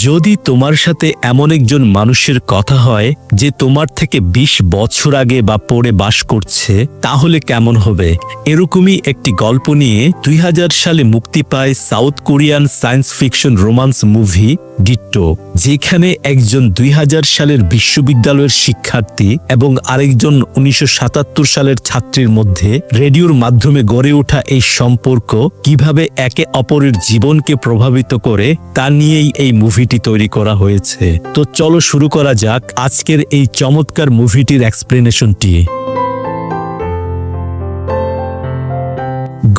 যদি তোমার সাথে এমন একজন মানুষের কথা হয় যে তোমার থেকে ২০ বছর আগে বা পরে বাস করছে, তাহলে কেমন হবে? এরকমই একটি গল্প নিয়ে ২০০০ সালে মুক্তি পায় South Korean science fiction romance movie Ditto, যেখানে একজন ২০০০ সালের বিশ্ববিদ্যালয়ের শিক্ষার্থী এবং আরেকজন ১৯৭৭ সালের ছাত্রীর মধ্যে রেডিওর মাধ্যমে গড়ে ওঠা এই সম্পর্ক কিভাবে একে অপরের জীবনকে প্রভাবিত করে তা নিয়েই এই মুভিটি তৈরি করা হয়েছে। তো চলো শুরু করা যাক আজকের এই চমৎকার মুভিটির এক্সপ্লেনেশনটি।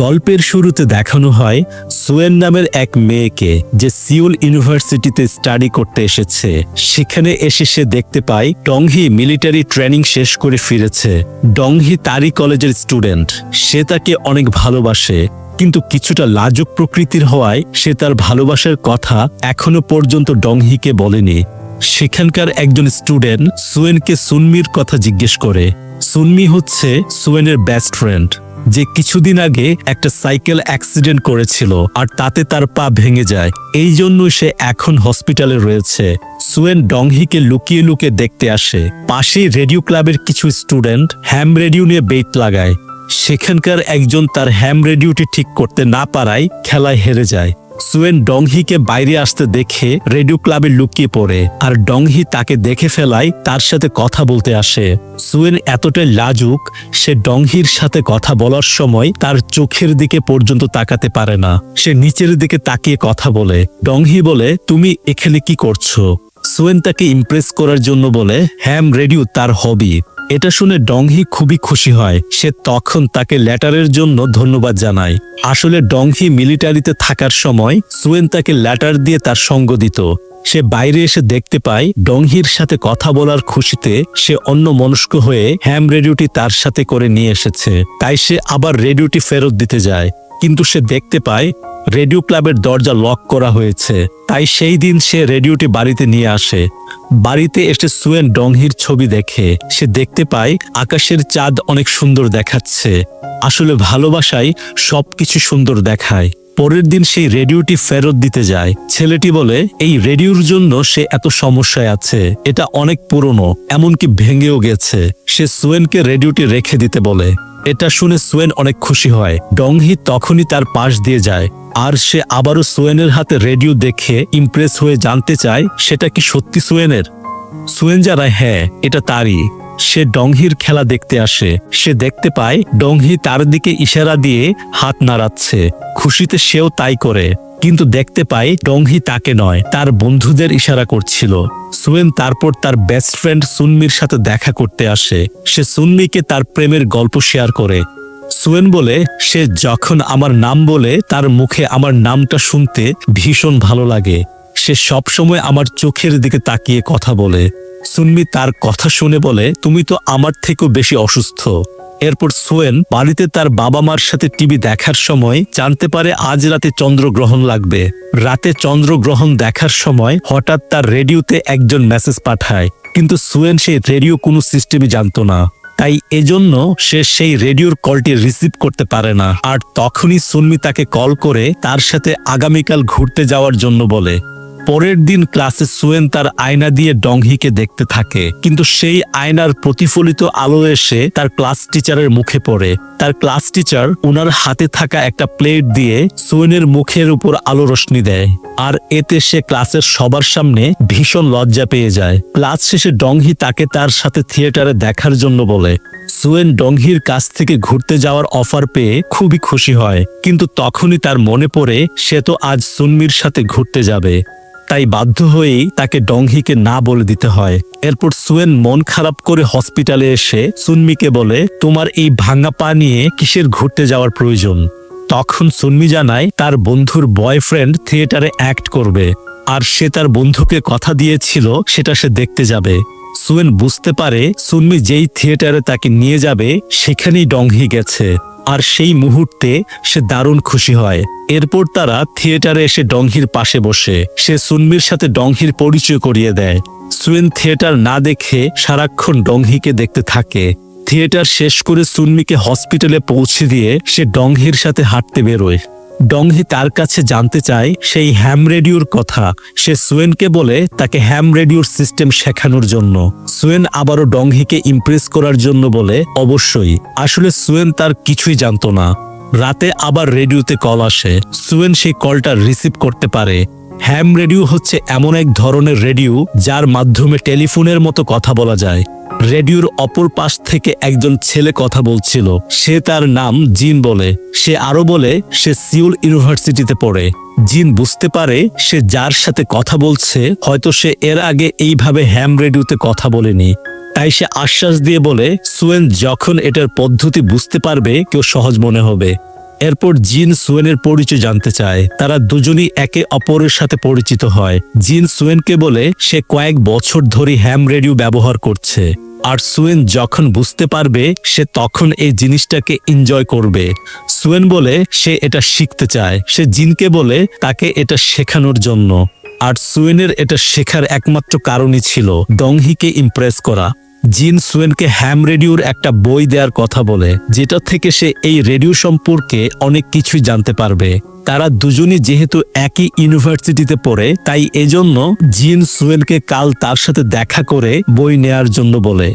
গল্পের শুরুতে দেখানো হয় সুয়েন নামের এক মেয়েকে, যে সিউল ইউনিভার্সিটিতে স্টাডি করতে এসেছে। সেখানে এসে সে দেখতে পায় ডংহি মিলিটারি ট্রেনিং শেষ করে ফিরেছে। ডংহি তারই কলেজের স্টুডেন্ট। সে তাকে অনেক ভালোবাসে, কিন্তু কিছুটা লাজুক প্রকৃতির হওয়ায় সে তার ভালোবাসার কথা এখনো পর্যন্ত ডংহিকে বলেনি। সেখানকার একজন স্টুডেন্ট সুয়েনকে সুনমির কথা জিজ্ঞেস করে। সুনমি হচ্ছে সুয়েনের বেস্ট ফ্রেন্ড, যে কিছুদিন আগে একটা সাইকেল অ্যাক্সিডেন্ট করেছিল আর তাতে তার পা ভেঙে যায়। এই জন্য সে এখন হসপিটালে রয়েছে। সুয়েন ডংহিকে লুকিয়ে লুকিয়ে দেখতে আসে। পাশেই রেডিও ক্লাবের কিছু স্টুডেন্ট হ্যাম রেডিও নিয়ে বেট লাগায়। সেখানকার একজন তার হ্যাম রেডিওটি ঠিক করতে না পারায় খেলায় হেরে যায়। সুয়েন ডংহিকে বাইরে আসতে দেখে রেডিও ক্লাবে লুকিয়ে পড়ে, আর ডংহি তাকে দেখে ফেলায় তার সাথে কথা বলতে আসে। সুয়েন এতটাই লাজুক, সে ডংহির সাথে কথা বলার সময় তার চোখের দিকে পর্যন্ত তাকাতে পারে না। সে নিচের দিকে তাকিয়ে কথা বলে। ডংহি বলে, তুমি এখানে কি করছো? সুয়েন তাকে ইমপ্রেস করার জন্য বলে হ্যাম রেডিও তার হবি। এটা শুনে ডংহি খুবই খুশি হয়। সে তখন তাকে লেটারের জন্য ধন্যবাদ জানায়। আসলে ডংহি মিলিটারিতে থাকার সময় সুয়েন তাকে লেটার দিয়ে তার সঙ্গ দিত। সে বাইরে এসে দেখতে পায় ডংহির সাথে কথা বলার খুশিতে সে অন্যমনস্ক হয়ে হ্যাম রেডিওটি তার সাথে করে নিয়ে এসেছে। তাই সে আবার রেডিওটি ফেরত দিতে যায়, কিন্তু সে দেখতে পায় রেডিও ক্লাবের দরজা লক করা হয়েছে। তাই সেই দিন সে রেডিওটি বাড়িতে নিয়ে আসে। বাড়িতে এসে সুয়েন ডংহির ছবি দেখে। সে দেখতে পায় আকাশের চাঁদ অনেক সুন্দর দেখাচ্ছে। আসলে ভালোবাসায় সবকিছু সুন্দর দেখায়। পরের দিন সেই রেডিওটি ফেরত দিতে যায়। ছেলেটি বলে এই রেডিওর জন্য সে এত সমস্যায় আছে, এটা অনেক পুরনো, এমনকি ভেঙেও গেছে। সে সুয়েনকে রেডিওটি রেখে দিতে বলে। এটা শুনে সুয়েন অনেক খুশি হয়। ডংহি তখনই তার পাশ দিয়ে যায়, আর সে আবারও সুয়েনের হাতে রেডিও দেখে ইমপ্রেস হয়ে জানতে চায় সেটা কি সত্যি সুয়েনের। সুয়েন জানায় হ্যাঁ, এটা তারই। সে ডংহির খেলা দেখতে আসে। সে দেখতে পায় ডংহি তার দিকে ইশারা দিয়ে হাত নাড়াচ্ছে। খুশিতে সেও তাই করে, কিন্তু দেখতে পায় ডংহি তাকে নয়, তার বন্ধুদের ইশারা করছিল। সুয়েন তারপর তার বেস্ট ফ্রেন্ড সুনমির সাথে দেখা করতে আসে। সে সুনমিকে তার প্রেমের গল্প শেয়ার করে। সুয়েন বলে সে যখন আমার নাম বলে তার মুখে আমার নামটা শুনতে ভীষণ ভালো লাগে। সে সবসময় আমার চোখের দিকে তাকিয়ে কথা বলে। সুনমি তার কথা শুনে বলে তুমি তো আমার থেকেও বেশি অসুস্থ। এরপর সুয়েন বাড়িতে তার বাবা মার সাথে টিভি দেখার সময় জানতে পারে আজ রাতে চন্দ্রগ্রহণ লাগবে। রাতে চন্দ্রগ্রহণ দেখার সময় হঠাৎ তার রেডিওতে একজন মেসেজ পাঠায়, কিন্তু সুয়েন সেই রেডিও কোনো সিস্টেমই জানতো না। তাই এজন্য সে সেই রেডিওর কলটি রিসিভ করতে পারে না। আর তখনই সুনমি তাকে কল করে তার সাথে আগামীকাল ঘুরতে যাওয়ার জন্য বলে। পরের দিন ক্লাসে সুয়েন তার আয়না দিয়ে ডংহিকে দেখতে থাকে, কিন্তু সেই আয়নার প্রতিফলিত আলো এসে তার ক্লাস টিচারের মুখে পড়ে। তার ক্লাস টিচার ওনার হাতে থাকা একটা প্লেট দিয়ে সুয়েনের মুখের উপর আলো রোশনি দেয়, আর এতে সে ক্লাসের সবার সামনে ভীষণ লজ্জা পেয়ে যায়। ক্লাস শেষে ডংহি তাকে তার সাথে থিয়েটারে দেখার জন্য বলে। সুয়েন ডংহির কাছ থেকে ঘুরতে যাওয়ার অফার পেয়ে খুবই খুশি হয়, কিন্তু তখনই তার মনে পড়ে সে তো আজ সুনমির সাথে ঘুরতে যাবে। তাই বাধ্য হয়েই তাকে ডংহিকে না বলে দিতে হয়। এরপর সুয়েন মন খারাপ করে হসপিটালে এসে সুনমিকে বলে তোমার এই ভাঙা পা নিয়ে কিসের ঘুরতে যাওয়ার প্রয়োজন। তখন সুনমি জানায় তার বন্ধুর বয়ফ্রেন্ড থিয়েটারে অ্যাক্ট করবে, আর সে তার বন্ধুকে কথা দিয়েছিল সেটা সে দেখতে যাবে। সুয়েন বুঝতে পারে সুনমি যেই থিয়েটারে তাকে নিয়ে যাবে সেখানেই ডংহি গেছে, আর সেই মুহূর্তে সে দারুণ খুশি হয়। এরপর তারা থিয়েটারে এসে ডংহির পাশে বসে সে সুনমির সাথে ডংহির পরিচয় করিয়ে দেয়। সুয়েন থিয়েটার না দেখে সারাক্ষণ ডংহিকে দেখতে থাকে। থিয়েটার শেষ করে সুনমিকে হসপিটালে পৌঁছে দিয়ে সে ডংহির সাথে হাঁটতে বেরোয়। ডংহি তার কাছে জানতে চায় সেই হ্যাম রেডিওর কথা। সে সুয়েনকে বলে তাকে হ্যাম রেডিওর সিস্টেম শেখানোর জন্য। সুয়েন আবারও ডংহিকে ইমপ্রেস করার জন্য বলে অবশ্যই। আসলে সুয়েন তার কিছুই জানতো না। রাতে আবার রেডিওতে কল আসে। সুয়েন সেই কলটা রিসিভ করতে পারে। হ্যাম রেডিও হচ্ছে এমন এক ধরনের রেডিও যার মাধ্যমে টেলিফোনের মতো কথা বলা যায়। রেডিওর অপর পাশ থেকে একজন ছেলে কথা বলছিল। সে তার নাম জিন বলে। সে আরো বলে সে সিউল ইউনিভার্সিটিতে পড়ে। জিন বুঝতে পারে সে যার সাথে কথা বলছে হয়তো সে এর আগে এইভাবে হ্যাম রেডিওতে কথা বলেনি। তাই সে আশ্বাস দিয়ে বলে সুয়েন যখন এটার পদ্ধতি বুঝতে পারবে কেউ সহজ মনে হবে। এরপর জিন সুয়েনের পরিচয় জানতে চায়। তারা দুজনই একে অপরের সাথে পরিচিত হয়। জিন সুয়েনকে বলে সে কয়েক বছর ধরে হ্যাম রেডিও ব্যবহার করছে, আর সুয়েন যখন বুঝতে পারবে সে তখন এই জিনিসটাকে এনজয় করবে। সুয়েন বলে সে এটা শিখতে চায়। সে জিনকে বলে তাকে এটা শেখানোর জন্য। আর সুয়েনের এটা শেখার একমাত্র কারণই ছিল ডংহিকে ইমপ্রেস করা। জিন সুয়েনকে হ্যাম রেডিওর একটা বই দেওয়ার কথা বলে, যেটা থেকে সে এই রেডিও সম্পর্কে অনেক কিছুই জানতে পারবে। তারা দুজনই যেহেতু একই ইউনিভার্সিটিতে পড়ে, তাই এজন্য জিন সুয়েনকে কাল তার সাথে দেখা করে বই নেয়ার জন্য বলে।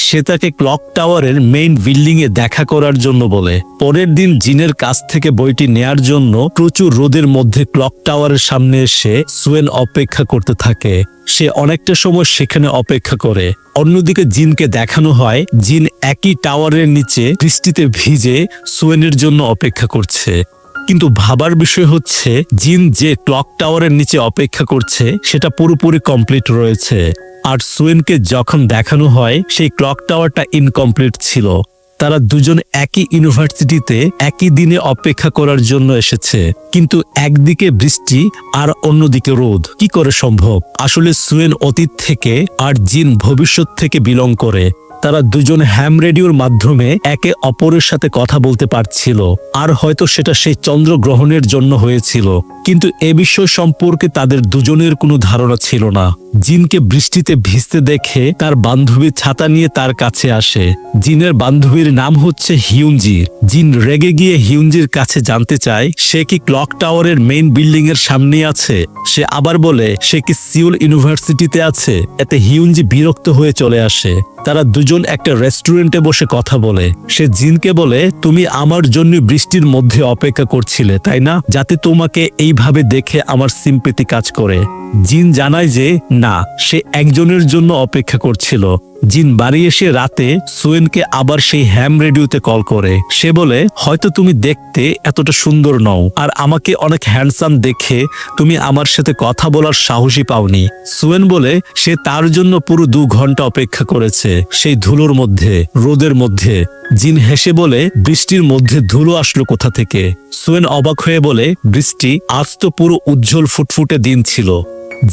সে তাকে ক্লক টাওয়ারের মেইন বিল্ডিং এ দেখা করার জন্য বলে। পরের দিন জিনের কাছ থেকে বইটি নেয়ার জন্য প্রচুর রোদের মধ্যে ক্লক টাওয়ারের সামনে এসে সুয়েন অপেক্ষা করতে থাকে। সে অনেকটা সময় সেখানে অপেক্ষা করে। অন্যদিকে জিনকে দেখানো হয় জিন একই টাওয়ারের নিচে বৃষ্টিতে ভিজে সুয়েনের জন্য অপেক্ষা করছে। কিন্তু ভাবার বিষয় হচ্ছে জিন যে ক্লক টাওয়ারের নিচে অপেক্ষা করছে সেটা পুরোপুরি কমপ্লিট রয়েছে, আর সুয়েনকে যখন দেখানো হয় সেই ক্লক টাওয়ারটা ইনকমপ্লিট ছিল। তারা দুজন একই ইউনিভার্সিটিতে একই দিনে অপেক্ষা করার জন্য এসেছে, কিন্তু একদিকে বৃষ্টি আর অন্যদিকে রোদ। কি করে সম্ভব? আসলে সুয়েন অতীত থেকে আর জিন ভবিষ্যৎ থেকে বিলং করে। তারা দুজন হ্যাম রেডিওর মাধ্যমে একে অপরের সাথে কথা বলতে পারছিল, আর হয়তো সেটা সেই চন্দ্রগ্রহণের জন্য হয়েছিল। কিন্তু এ বিষয় সম্পর্কে তাদের দুজনের কোনো ধারণা ছিল না। জিনকে বৃষ্টিতে ভিজতে দেখে তার বান্ধবী ছাতা নিয়ে তার কাছে আসে। জিনের বান্ধবীর নাম হচ্ছে হিউনজি। জিন রেগে গিয়ে হিউনজির কাছে জানতে চায় সে কি ক্লক টাওয়ারের মেইন বিল্ডিং এর সামনে আছে। সে আবার বলে সে কি সিউল ইউনিভার্সিটিতে আছে। এতে হিউনজি বিরক্ত হয়ে চলে আসে। তারা দুজন একটা রেস্টুরেন্টে বসে কথা বলে। সে জিনকে বলে তুমি আমার জন্য বৃষ্টির মধ্যে অপেক্ষা করছিলে তাই না, যাতে তোমাকে এইভাবে দেখে আমার সিম্পেথি কাজ করে। জিন জানায় যে না, সে একজনের জন্য অপেক্ষা করছিল। জিন বাড়ি এসে রাতে সুয়েনকে আবার সেই হ্যাম রেডিওতে কল করে। সে বলে হয়তো তুমি দেখতে এতটা সুন্দর নও, আর আমাকে অনেক হ্যান্ডসাম দেখে তুমি আমার সাথে কথা বলার সাহসী পাওনি। সুয়েন বলে সে তার জন্য পুরো 2 ঘন্টা অপেক্ষা করেছে, সেই ধুলোর মধ্যে, রোদের মধ্যে। জিন হেসে বলে বৃষ্টির মধ্যে ধুলো আসলো কোথা থেকে? সুয়েন অবাক হয়ে বলে বৃষ্টি, আজ তো পুরো উজ্জ্বল ফুটফুটে দিন ছিল।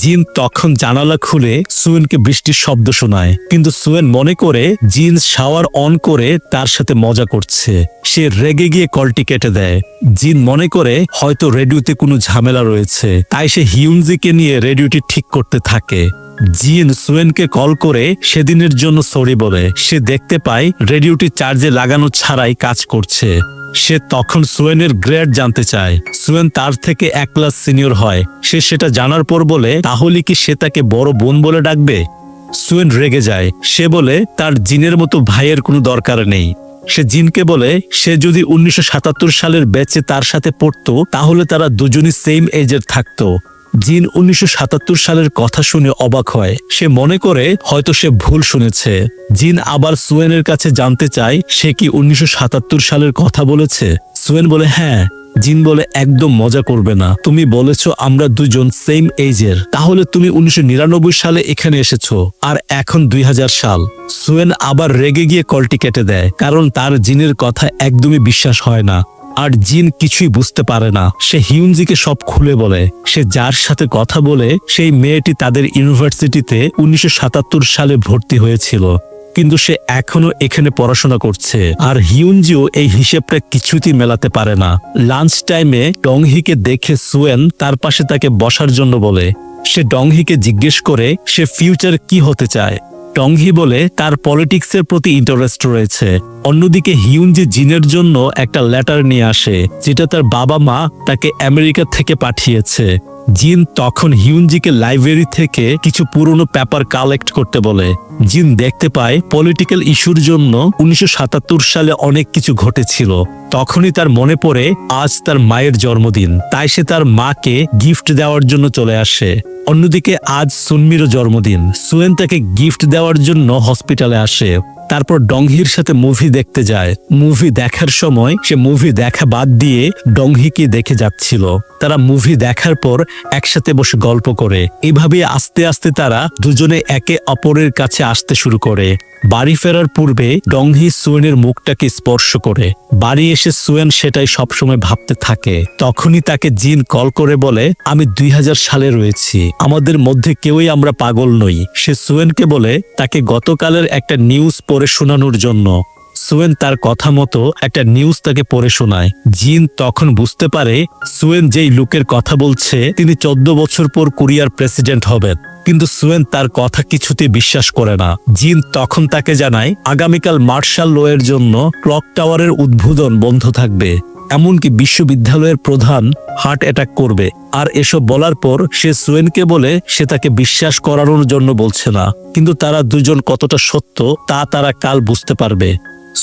জিন তখন জানালা খুলে সুয়েনকে বৃষ্টির শব্দ শোনায়, কিন্তু সুয়েন মনে করে জিন শাওয়ার অন করে তার সাথে মজা করছে। সে রেগে গিয়ে কলটি কেটে দেয়। জিন মনে করে হয়তো রেডিওতে কোনো ঝামেলা রয়েছে, তাই সে হিউনজিকে নিয়ে রেডিওটি ঠিক করতে থাকে। জিন সুয়েনকে কল করে সেদিনের জন্য সরি বলে। সে দেখতে পায় রেডিওটি চার্জে লাগানো ছাড়াই কাজ করছে। সে তখন সুয়েনের গ্রেড জানতে চায়। সুয়েন তার থেকে 1 ক্লাস সিনিয়র হয়। সে সেটা জানার পর বলে তাহলে কি সে তাকে বড় বোন বলে ডাকবে? সুয়েন রেগে যায়। সে বলে তার জিনের মতো ভাইয়ের কোনো দরকার নেই। সে জিনকে বলে সে যদি 1977 সালের ব্যাচে তার সাথে পড়তো তাহলে তারা দুজনই সেম এজের থাকতো। জিন 1977 সালের কথা শুনে অবাক হয়। সে মনে করে হয়তো সে ভুল শুনেছে। জিন আবার সুয়েনের কাছে জানতে চায় সে কি 1977 সালের কথা বলেছে। সুয়েন বলে হ্যাঁ। জিন বলে একদম মজা করবে না, তুমি বলেছো আমরা দুজন সেম এজের, তাহলে তুমি 1999 সালে এখানে এসেছো, আর এখন 2000 সাল। সুয়েন আবার রেগে গিয়ে কলটি কেটে দেয়, কারণ তার জিনের কথা একদমই বিশ্বাস হয় না। আর জিন কিছুই বুঝতে পারে না। সে হিউনজিকে সব খুলে বলে সে যার সাথে কথা বলে সেই মেয়েটি তাদের ইউনিভার্সিটিতে 1977 সালে ভর্তি হয়েছিল, কিন্তু সে এখনো এখানে পড়াশোনা করছে। আর হিউনজিও এই হিসেবটা কিছুতেই মেলাতে পারে না। লাঞ্চ টাইমে ডংহিকে দেখে সুয়েন তার পাশে তাকে বসার জন্য বলে। সে ডংহিকে জিজ্ঞেস করে সে ফিউচার কি হতে চায়। টংহি বলে তার পলিটিক্সের প্রতি ইন্টারেস্ট রয়েছে। অন্যদিকে হিউনজি জিনের জন্য একটা লেটার নিয়ে আসে, যেটা তার বাবা মা তাকে আমেরিকা থেকে পাঠিয়েছে। জিন তখন হিউনজিকে লাইব্রেরি থেকে কিছু পুরনো পেপার কালেক্ট করতে বলে। জিন দেখতে পায় পলিটিক্যাল ইস্যুর জন্য 1977 সালে অনেক কিছু ঘটেছিল। তখনই তার মনে পড়ে আজ তার মায়ের জন্মদিন, তাই সে তার মাকে গিফট দেওয়ার জন্য চলে আসে। অন্যদিকে আজ সুনমিরও জন্মদিন। সুয়েন তাকে গিফট দেওয়ার জন্য হসপিটালে আসে। তারপর ডংহির সাথে মুভি দেখতে যায়। মুভি দেখার সময় সে মুভি দেখা বাদ দিয়ে ডংহিকে দেখে যাচ্ছিল। তারা মুভি দেখার পর একসাথে বসে গল্প করে। এভাবে আস্তে আস্তে তারা দুজনে একে অপরের কাছে আসতে শুরু করে। বাড়ি ফেরার পূর্বে ডংহি সুয়েনের মুখটাকে স্পর্শ করে। বাড়ি এসে সুয়েন সেটাই সবসময় ভাবতে থাকে। তখনই তাকে জিন কল করে বলে, আমি 2000 সালে রয়েছি, আমাদের মধ্যে কেউই আমরা পাগল নই। সে সুয়েনকে বলে তাকে গতকালের একটা নিউজ পড়ে শোনানোর জন্য। সুয়েন তার কথা মতো একটা নিউজ তাকে পড়ে শোনায়। জিন তখন বুঝতে পারে সুয়েন যেই লোকের কথা বলছে তিনি 14 বছর পর কোরিয়ার প্রেসিডেন্ট হবেন। কিন্তু সুয়েন তার কথা কিছুতে বিশ্বাস করে না। জিন তখন তাকে জানায় আগামীকাল মার্শাল ল এর জন্য ক্লক টাওয়ারের উদ্বোধন বন্ধ থাকবে, এমনকি বিশ্ববিদ্যালয়ের প্রধান হার্ট অ্যাটাক করবে। আর এসব বলার পর সে সুয়েনকে বলে সে তাকে বিশ্বাস করানোর জন্য বলছে না, কিন্তু তারা দুজন কতটা সত্য তা তারা কাল বুঝতে পারবে।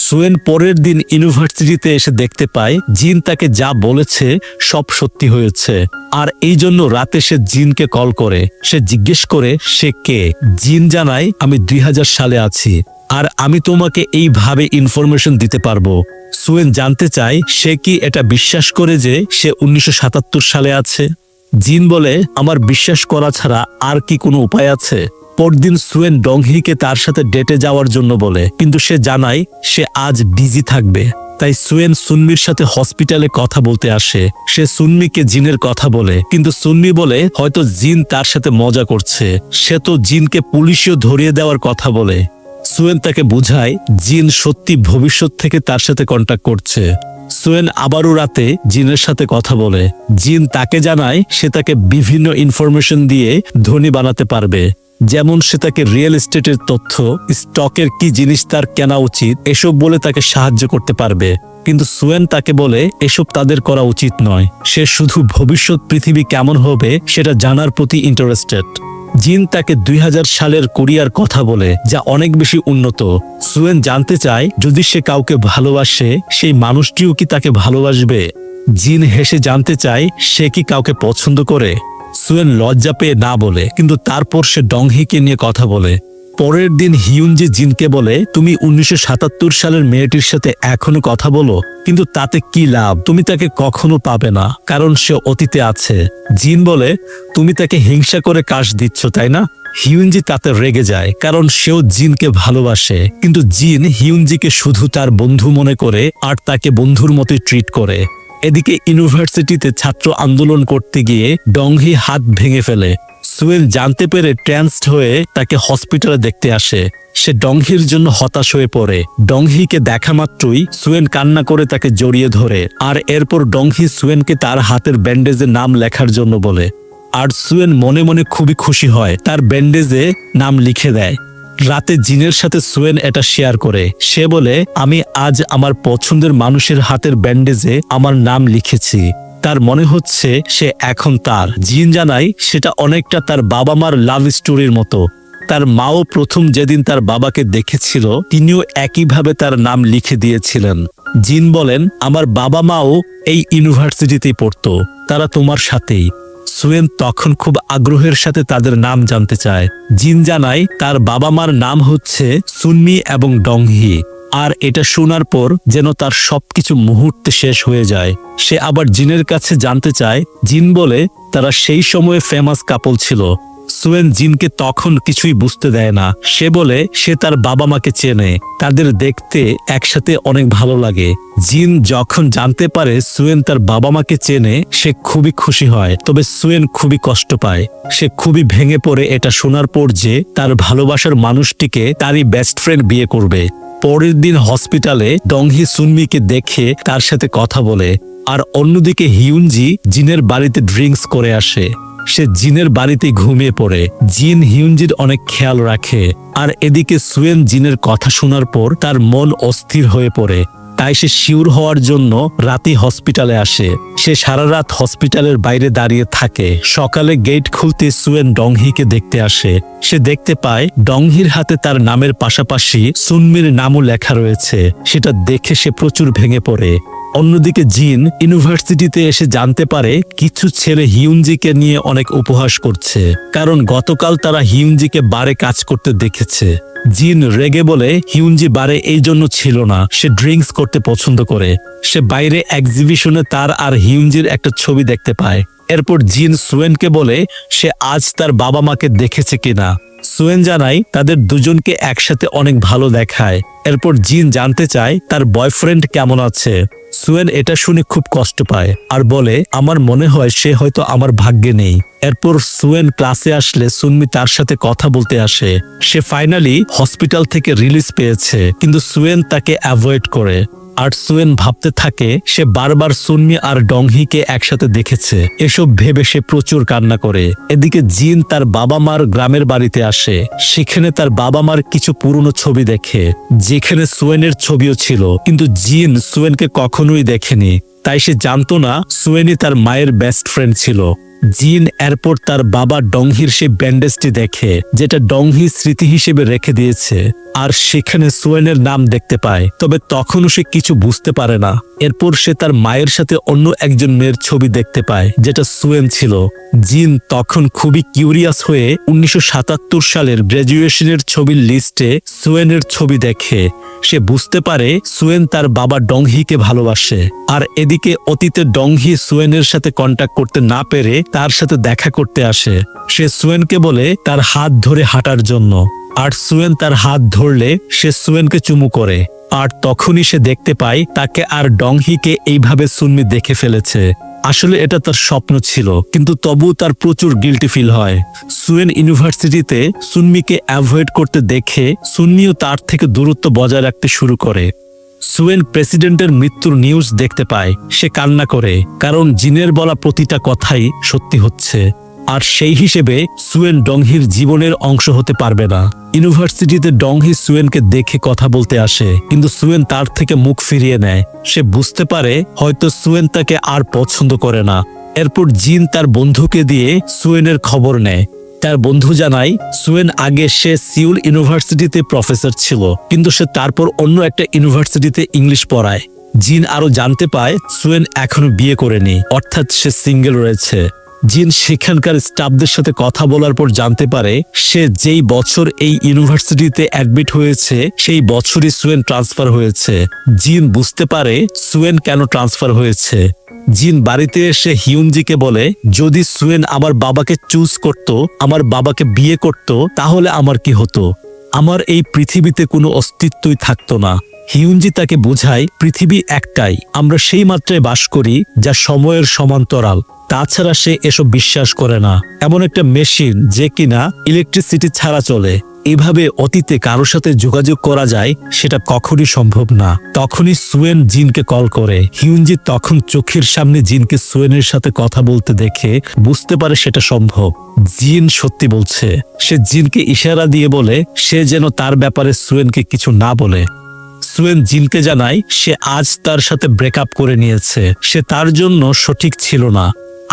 সুয়েন পরের দিন ইউনিভার্সিটিতে এসে দেখতে পায় জিন তাকে যা বলেছে সব সত্যি হয়েছে। আর এই জন্য রাতে সে জিনকে কল করে। সে জিজ্ঞেস করে সে কে। জিন জানায় আমি 2000 সালে আছি, আর আমি তোমাকে এইভাবে ইনফরমেশন দিতে পারবো। সুয়েন জানতে চায় সে কি এটা বিশ্বাস করে যে সে 1977 সালে আছে। জিন বলে আমার বিশ্বাস করা ছাড়া আর কি কোনো উপায় আছে। পরদিন সুয়েন ডংহিকে তার সাথে ডেটে যাওয়ার জন্য বলে, কিন্তু সে জানায় সে আজ বিজি থাকবে। তাই সুয়েন সুনমির সাথে হসপিটালে কথা বলতে আসে। সে সুনমিকে জিনের কথা বলে, কিন্তু সুনমি বলে হয়তো জিন তার সাথে মজা করছে। সে তো জিনকে পুলিশেও ধরিয়ে দেওয়ার কথা বলে। সুয়েন তাকে বুঝায় জিন সত্যি ভবিষ্যৎ থেকে তার সাথে কন্ট্যাক্ট করছে। সুয়েন আবারও রাতে জিনের সাথে কথা বলে। জিন তাকে জানায় সে তাকে বিভিন্ন ইনফরমেশন দিয়ে ধনী বানাতে পারবে, যেমন সে তাকে রিয়েল এস্টেটের তথ্য, স্টকের কি জিনিস তার কেনা উচিত এসব বলে তাকে সাহায্য করতে পারবে। কিন্তু সুয়েন তাকে বলে এসব তাদের করা উচিত নয়, সে শুধু ভবিষ্যৎ পৃথিবী কেমন হবে সেটা জানার প্রতি ইন্টারেস্টেড। জিন তাকে 2000 সালের কোরিয়ার কথা বলে, যা অনেক বেশি উন্নত। সুয়েন জানতে চায় যদি সে কাউকে ভালোবাসে সেই মানুষটিও কি তাকে ভালোবাসবে। জিন হেসে জানতে চায় সে কি কাউকে পছন্দ করে। সুয়েন লজ্জা পেয়ে না বলে, কিন্তু তারপর সে ডংহিকে নিয়ে কথা বলে। পরের দিন হিউনজি জিনকে বলে তুমি 1977 সালের মেয়েটির সাথে এখনো কথা বলো, কিন্তু তাতে কি লাভ, তুমি তাকে কখনো পাবে না, কারণ সে অতীতে আছে। জিন বলে তুমি তাকে হিংসা করে কাশ দিচ্ছ তাই না। হিউনজি তাতে রেগে যায়, কারণ সেও জিনকে ভালোবাসে। কিন্তু জিন হিউনজিকে শুধু তার বন্ধু মনে করে আর তাকে বন্ধুর মতোই ট্রিট করে। এদিকে ইউনিভার্সিটিতে ছাত্র আন্দোলন করতে গিয়ে ডংহি হাত ভেঙে ফেলে। সুয়েন জানতে পেরে ট্রান্সড হয়ে তাকে হসপিটালে দেখতে আসে। সে ডংহির জন্য হতাশ হয়ে পড়ে। ডংহিকে দেখা মাত্রই সুয়েন কান্না করে তাকে জড়িয়ে ধরে, আর এরপর ডংহি সুয়েনকে তার হাতের ব্যান্ডেজে নাম লেখার জন্য বলে। আর সুয়েন মনে মনে খুবই খুশি হয়, তার ব্যান্ডেজে নাম লিখে দেয়। রাতে জিনের সাথে সুয়েন এটা শেয়ার করে। সে বলে আমি আজ আমার পছন্দের মানুষের হাতের ব্যান্ডেজে আমার নাম লিখেছি। তার মনে হচ্ছে সে এখন তার। জিন জানায় সেটা অনেকটা তার বাবা মার লাভ স্টোরির মতো। তার মাও প্রথম যেদিন তার বাবাকে দেখেছিল তিনিও একইভাবে তার নাম লিখে দিয়েছিলেন। জিন বলেন আমার বাবা মাও এই ইউনিভার্সিটিতেই পড়তো, তারা তোমার সাথেই। সুয়েন তখন খুব আগ্রহের সাথে তাদের নাম জানতে চায়। জিন জানায় তার বাবা মার নাম হচ্ছে সুনমি এবং ডংহি। আর এটা শোনার পর যেন তার সবকিছু মুহূর্তে শেষ হয়ে যায়। সে আবার জিনের কাছে জানতে চায়। জিন বলে তারা সেই সময়ে ফেমাস কাপল ছিল। সুয়েন জিনকে তখন কিছুই বুঝতে দেয় না। সে বলে সে তার বাবা মাকে চেনে, তাদের দেখতে একসাথে অনেক ভালো লাগে। জিন যখন জানতে পারে সুয়েন তার বাবা মাকে চেনে সে খুবই খুশি হয়, তবে সুয়েন খুবই কষ্ট পায়। সে খুবই ভেঙে পড়ে এটা শোনার পর যে তার ভালোবাসার মানুষটিকে তারই বেস্ট ফ্রেন্ড বিয়ে করবে। পরের দিন হসপিটালে ডংহি সুনমিকে দেখে তার সাথে কথা বলে। আর অন্যদিকে হিউনজি জিনের বাড়িতে ড্রিঙ্কস করে আসে। সে জিনের বাড়িতে ঘুমিয়ে পড়ে। জিন হিউনজির অনেক খেয়াল রাখে, আর এদিকে সুয়েন জিনের কথা শোনার পর তার মন অস্থির হয়ে পড়ে। তাই সে শিওর হওয়ার জন্য রাতে হসপিটালে আসে। সে সারা রাত হসপিটালের বাইরে দাঁড়িয়ে থাকে। সকালে গেট খুলতে সুয়েন ডংহিকে দেখতে আসে। সে দেখতে পায় ডংহির হাতে তার নামের পাশাপাশি সুনমির নামও লেখা রয়েছে। সেটা দেখে সে প্রচুর ভেঙে পড়ে। অন্যদিকে জিন ইউনিভার্সিটিতে এসে জানতে পারে কিছু ছেলে হিউনজিকে নিয়ে অনেক উপহাস করছে, কারণ গতকাল তারা হিউনজিকে বারে কাজ করতে দেখেছে। জিন রেগে বলে হিউনজি বারে এই জন্য ছিল না, সে ড্রিঙ্কস করতে পছন্দ করে। সে বাইরে এক্সিবিশনে তার আর হিউনজির একটা ছবি দেখতে পায়। এরপর জিন সুয়েনকে বলে সে আজ তার বাবা মাকে দেখেছে কিনা। সুয়েন জানায় তাদের দুজনকে একসাথে অনেক ভালো দেখায়। এরপর জিন জানতে চায় তার বয়ফ্রেন্ড কেমন আছে। সুয়েন এটা শুনে খুব কষ্ট পায় আর বলে আমার মনে হয় সে হয়তো আমার ভাগ্যে নেই। এরপর সুয়েন ক্লাসে আসলে সুনমি তার সাথে কথা বলতে আসে। সে ফাইনালি হসপিটাল থেকে রিলিজ পেয়েছে, কিন্তু সুয়েন তাকে অ্যাভয়েড করে। আর সুয়েন ভাবতে থাকে সে বারবার সুনমি আর ডংহিকে একসাথে দেখেছে। এসব ভেবে সে প্রচুর কান্না করে। এদিকে জিন তার বাবা মার গ্রামের বাড়িতে আসে। সেখানে তার বাবা মার কিছু পুরনো ছবি দেখে, যেখানে সুয়েনের ছবিও ছিল, কিন্তু জিন সুয়েনকে কখনোই দেখেনি। তাই সে জানতো না সুয়েনই তার মায়ের বেস্ট ফ্রেন্ড ছিল। জিন এরপর তার বাবা ডংহির সেই ব্যান্ডেজটি দেখে, যেটা ডংহি স্মৃতি হিসেবে রেখে দিয়েছে, আর সেখানে সুয়েনের নাম দেখতে পায়। তবে তখনও সে কিছু বুঝতে পারে না। এরপর সে তার মায়ের সাথে অন্য একজন মেয়ের ছবি দেখতে পায়, যেটা সুয়েন ছিল। জিন তখন খুবই কিউরিয়াস হয়ে 1977 সালের গ্র্যাজুয়েশনের ছবির লিস্টে সুয়েনের ছবি দেখে। সে বুঝতে পারে সুয়েন তার বাবা ডংহিকে ভালোবাসে। আর এদিকে অতীতে ডংহি সুয়েনের সাথে কন্ট্যাক্ট করতে না পেরে তার সাথে দেখা করতে আসে। সে সুয়েনকে বলে তার হাত ধরে হাঁটার জন্য, আর সুয়েন তার হাত ধরলে সে সুয়েনকে চুমু করে। আর তখনই সে দেখতে পায় তাকে আর ডংহিকে এইভাবে সুনমি দেখে ফেলেছে। আসলে এটা তার স্বপ্ন ছিল, কিন্তু তবুও তার প্রচুর গিল্টি ফিল হয়। সুয়েন ইউনিভার্সিটিতে সুনমিকে অ্যাভয়েড করতে দেখে সুনমিও তার থেকে দূরত্ব বজায় রাখতে শুরু করে। সুয়েন প্রেসিডেন্টের মৃত্যুর নিউজ দেখতে পায়। সে কান্না করে, কারণ জিনের বলা প্রতিটা কথাই সত্যি হচ্ছে। আর সেই হিসেবে সুয়েন ডংহির জীবনের অংশ হতে পারবে না। ইউনিভার্সিটিতে ডংহি সুয়েনকে দেখে কথা বলতে আসে, কিন্তু সুয়েন তার থেকে মুখ ফিরিয়ে নেয়। সে বুঝতে পারে হয়তো সুয়েন তাকে আর পছন্দ করে না। এরপর জিন তার বন্ধুকে দিয়ে সুয়েনের খবর নেয়। তার বন্ধু জানায় সুয়েন আগে সে সিউল ইউনিভার্সিটিতে প্রফেসর ছিল, কিন্তু সে তারপর অন্য একটা ইউনিভার্সিটিতে ইংলিশ পড়ায়। জিন আরো জানতে পায় সুয়েন এখনো বিয়ে করেনি, অর্থাৎ সে সিঙ্গেল রয়েছে। জিন সেখানকার স্টাফদের সাথে কথা বলার পর জানতে পারে সে যেই বছর এই ইউনিভার্সিটিতে অ্যাডমিট হয়েছে সেই বছরই সুয়েন ট্রান্সফার হয়েছে। জিন বুঝতে পারে সুয়েন কেন ট্রান্সফার হয়েছে। জিন বাড়িতে এসে হিউনজিকে বলে যদি সুয়েন আমার বাবাকে চুজ করত, আমার বাবাকে বিয়ে করত, তাহলে আমার কি হতো? আমার এই পৃথিবীতে কোনো অস্তিত্বই থাকতো না। হিউনজি তাকে বোঝায় পৃথিবী একটাই, আমরা সেই মাত্রায় বাস করি যা সময়ের সমান্তরাল। তাছাড়া সে এসব বিশ্বাস করে না। এমন একটা মেশিন যে কিনা ইলেকট্রিসিটি ছাড়া চলে, এভাবে অতীতে কারোর সাথে যোগাযোগ করা যায়, সেটা কখনই সম্ভব না। তখনই সুয়েন জিনকে কল করে। হিউনজি তখন চোখের সামনে জিনকে সুয়েনের সাথে কথা বলতে দেখে বুঝতে পারে সেটা সম্ভব। জিন সত্যি বলছে। সে জিনকে ইশারা দিয়ে বলে সে যেন তার ব্যাপারে সুয়েনকে কিছু না বলে। সুয়েন জিনকে জানায় সে আজ তার সাথে ব্রেকআপ করে নিয়েছে, সে তার জন্য সঠিক ছিল না।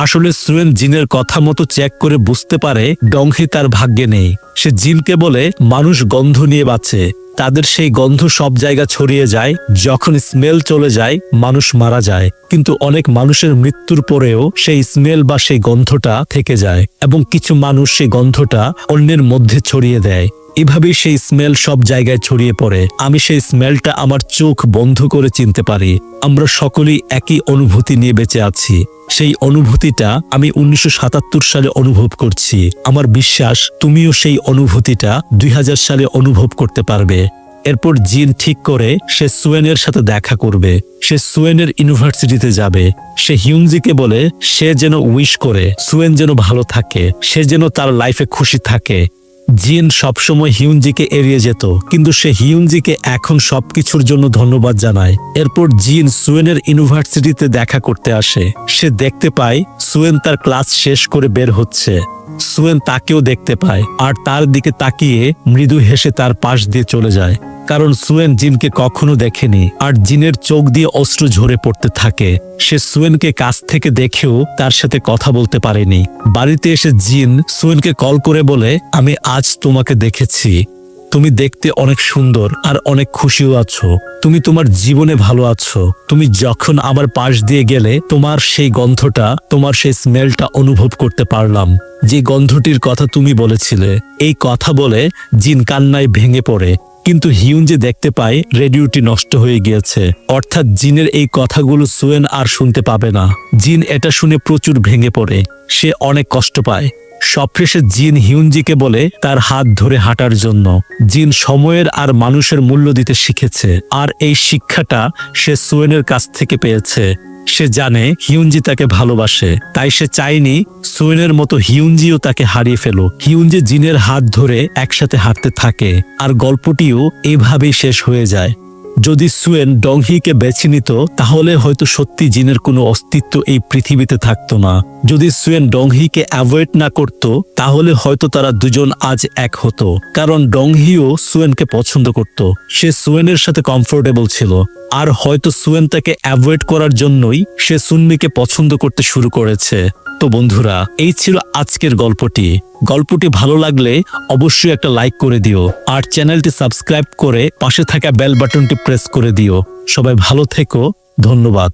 আসলে সুয়েন জিনের কথা মতো চেক করে বুঝতে পারে ডংহি তার ভাগ্যে নেই। সে জিনকে বলে মানুষ গন্ধ নিয়ে বাঁচে, তাদের সেই গন্ধ সব জায়গা ছড়িয়ে যায়, যখন স্মেল চলে যায় মানুষ মারা যায়, কিন্তু অনেক মানুষের মৃত্যুর পরেও সেই স্মেল বা সেই গন্ধটা থেকে যায়, এবং কিছু মানুষ সেই গন্ধটা অন্যের মধ্যে ছড়িয়ে দেয়। এভাবেই সেই স্মেল সব জায়গায় ছড়িয়ে পড়ে। আমি সেই স্মেলটা আমার চোখ বন্ধ করে চিনতে পারি। আমরা সকলেই একই অনুভূতি নিয়ে বেঁচে আছি। সেই অনুভূতিটা আমি 1977 সালে অনুভব করছি। আমার বিশ্বাস তুমিও সেই অনুভূতিটা 2000 সালে অনুভব করতে পারবে। এরপর জিন ঠিক করে সে সুয়েনের সাথে দেখা করবে। সে সুয়েনের ইউনিভার্সিটিতে যাবে। সে হিউনজিকে বলে সে যেন উইশ করে সুয়েন যেন ভালো থাকে, সে যেন তার লাইফে খুশি থাকে। জিন সবসময় হিউনজিকে এড়িয়ে যেত, কিন্তু সে হিউনজিকে এখন সবকিছুর জন্য ধন্যবাদ জানায়। এরপর জিন সুয়েনের ইউনিভার্সিটিতে দেখা করতে আসে। সে দেখতে পায় সুয়েন তার ক্লাস শেষ করে বের হচ্ছে। সুয়েন তাকেও দেখতে পায় আর তার দিকে তাকিয়ে মৃদু হেসে তার পাশ দিয়ে চলে যায়, কারণ সুয়েন জিনকে কখনো দেখেনি আর জিনের চোখ দিয়ে অশ্রু ঝরে পড়তে থাকে। সে সুয়েনকে কাছ থেকে দেখেও তার সাথে কথা বলতে পারেনি। বাড়িতে এসে জিন সুয়েনকে কল করে বলে, আমি আজ তোমাকে দেখেছি, তুমি দেখতে অনেক সুন্দর আর অনেক খুশিও আছো। তুমি তোমার জীবনে ভালো আছো। তুমি যখন আমার পাশ দিয়ে গেলে তোমার সেই গন্ধটা, তোমার সেই স্মেলটা অনুভব করতে পারলাম, যে গন্ধটির কথা তুমি বলেছিলে। এই কথা বলে জিন কান্নায় ভেঙে পড়ে, কিন্তু হিউনজি দেখতে পায় রেডিওটি নষ্ট হয়ে গিয়েছে, অর্থাৎ জিনের এই কথাগুলো সুয়েন আর শুনতে পাবে না। জিন এটা শুনে প্রচুর ভেঙে পড়ে, সে অনেক কষ্ট পায়। সবশেষে জিন হিউনজিকে বলে তার হাত ধরে হাঁটার জন্য। জিন সময়ের আর মানুষের মূল্য দিতে শিখেছে, আর এই শিক্ষাটা সে সুয়েনের কাছ থেকে পেয়েছে। সে জানে হিউনজি তাকে ভালোবাসে, তাই সে চায়নি সুয়েনের মতো হিউনজিও তাকে হারিয়ে ফেলো। হিউনজি জিনের হাত ধরে একসাথে হাঁটতে থাকে, আর গল্পটিও এভাবেই শেষ হয়ে যায়। যদি সুয়েন ডংহিকে বেছে নিত, তাহলে হয়তো সত্যি জিনের কোনো অস্তিত্ব এই পৃথিবীতে থাকতো না। যদি সুয়েন ডংহিকে অ্যাভয়েড না করত, তাহলে হয়তো তারা দুজন আজ এক হতো, কারণ ডংহিও সুয়েনকে পছন্দ করত। সে সুয়েনের সাথে কমফোর্টেবল ছিল, আর হয়তো সুয়েন তাকে অ্যাভয়েড করার জন্যই সে সুনমিকে পছন্দ করতে শুরু করেছে। তো বন্ধুরা, এই ছিল আজকের গল্পটি। গল্পটি ভালো লাগলে অবশ্যই একটা লাইক করে দিও, আর চ্যানেলটি সাবস্ক্রাইব করে পাশে থাকা বেল বাটনটি প্রেস করে দিও। সবাই ভালো থেকো, ধন্যবাদ।